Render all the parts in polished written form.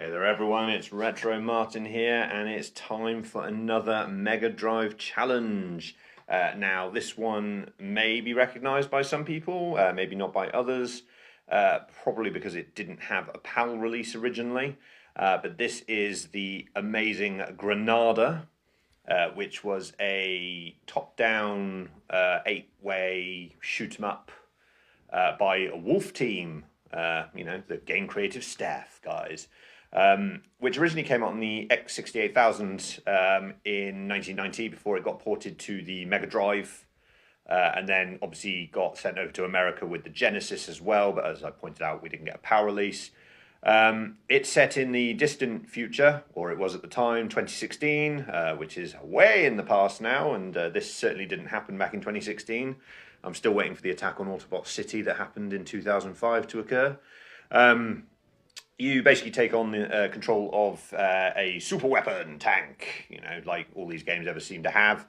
Hey there everyone, it's Retro Martin here and it's time for another Mega Drive challenge. Now this one may be recognised by some people, maybe not by others, probably because it didn't have a PAL release originally, but this is the amazing Granada, which was a top-down 8-way shoot-'em-up by a Wolf Team, the game creative staff guys. Which originally came out on the X68000 in 1990 before it got ported to the MegaDrive, and then obviously got sent over to America with the Genesis as well, but as I pointed out, we didn't get a PAL release. It's set in the distant future, or it was at the time, 2016, which is way in the past now, and this certainly didn't happen back in 2016. I'm still waiting for the attack on Autobot City that happened in 2005 to occur. You basically take on the control of a super weapon tank, like all these games ever seem to have,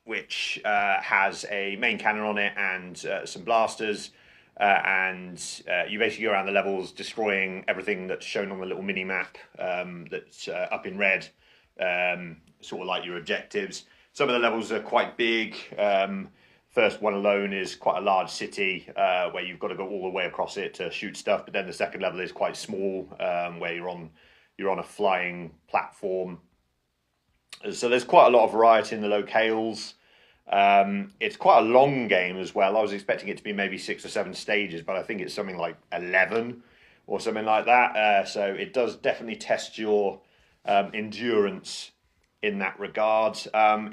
which has a main cannon on it and some blasters, and you basically go around the levels destroying everything that's shown on the little mini-map that's up in red, sort of like your objectives. Some of the levels are quite big. First one alone is quite a large city where you've got to go all the way across it to shoot stuff. But then the second level is quite small, where you're on a flying platform. So there's quite a lot of variety in the locales. It's quite a long game as well. I was expecting it to be maybe 6 or 7 stages, but I think it's something like 11 or something like that. So it does definitely test your endurance in that regard.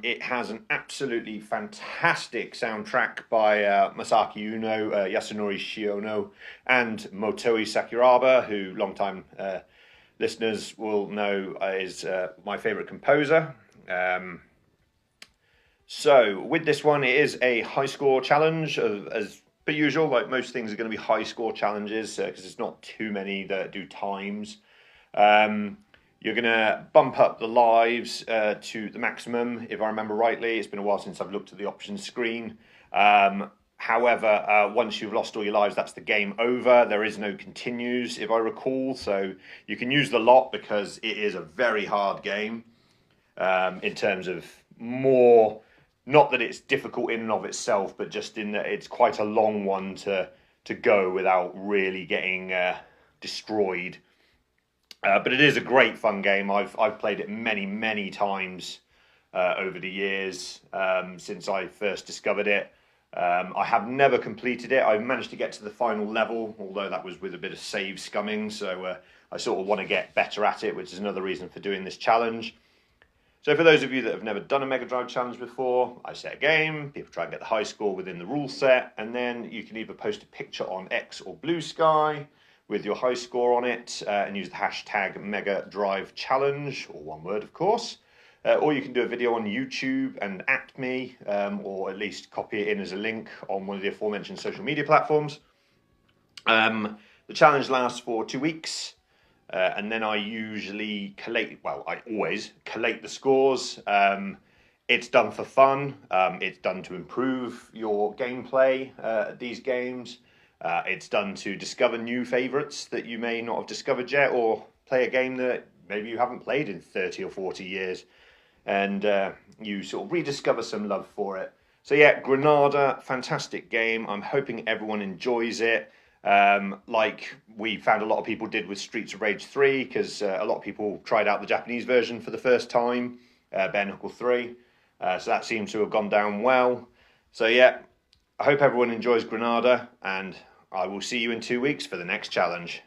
It has an absolutely fantastic soundtrack by Masaki Uno, Yasunori Shiono, and Motoi Sakuraba, who longtime listeners will know is my favourite composer. So with this one, it is a high score challenge, as per usual. Like most things are going to be high score challenges because there's not too many that do times. You're going to bump up the lives to the maximum, if I remember rightly. It's been a while since I've looked at the options screen. However, once you've lost all your lives, that's the game over. There is no continues, if I recall. So you can use the lot because it is a very hard game in terms of more, not that it's difficult in and of itself, but just in that it's quite a long one to go without really getting destroyed. But it is a great fun game. I've played it many times over the years since I first discovered it. I have never completed it. I've managed to get to the final level, although that was with a bit of save scumming. So I sort of want to get better at it, which is another reason for doing this challenge. So for those of you that have never done a Mega Drive challenge before, I set a game, people try and get the high score within the rule set, and then you can either post a picture on X or Blue Sky with your high score on it, and use the hashtag MegaDrive Challenge, or one word of course, or you can do a video on YouTube and @ me, or at least copy it in as a link on one of the aforementioned social media platforms. The challenge lasts for 2 weeks, and then I usually collate, well, I always collate the scores. It's done for fun, it's done to improve your gameplay at these games. It's done to discover new favourites that you may not have discovered yet, or play a game that maybe you haven't played in 30 or 40 years, and you sort of rediscover some love for it. So yeah, Granada, fantastic game. I'm hoping everyone enjoys it, like we found a lot of people did with Streets of Rage 3, because a lot of people tried out the Japanese version for the first time, Bare Knuckle 3, so that seems to have gone down well. So yeah, I hope everyone enjoys Granada, and I will see you in 2 weeks for the next challenge.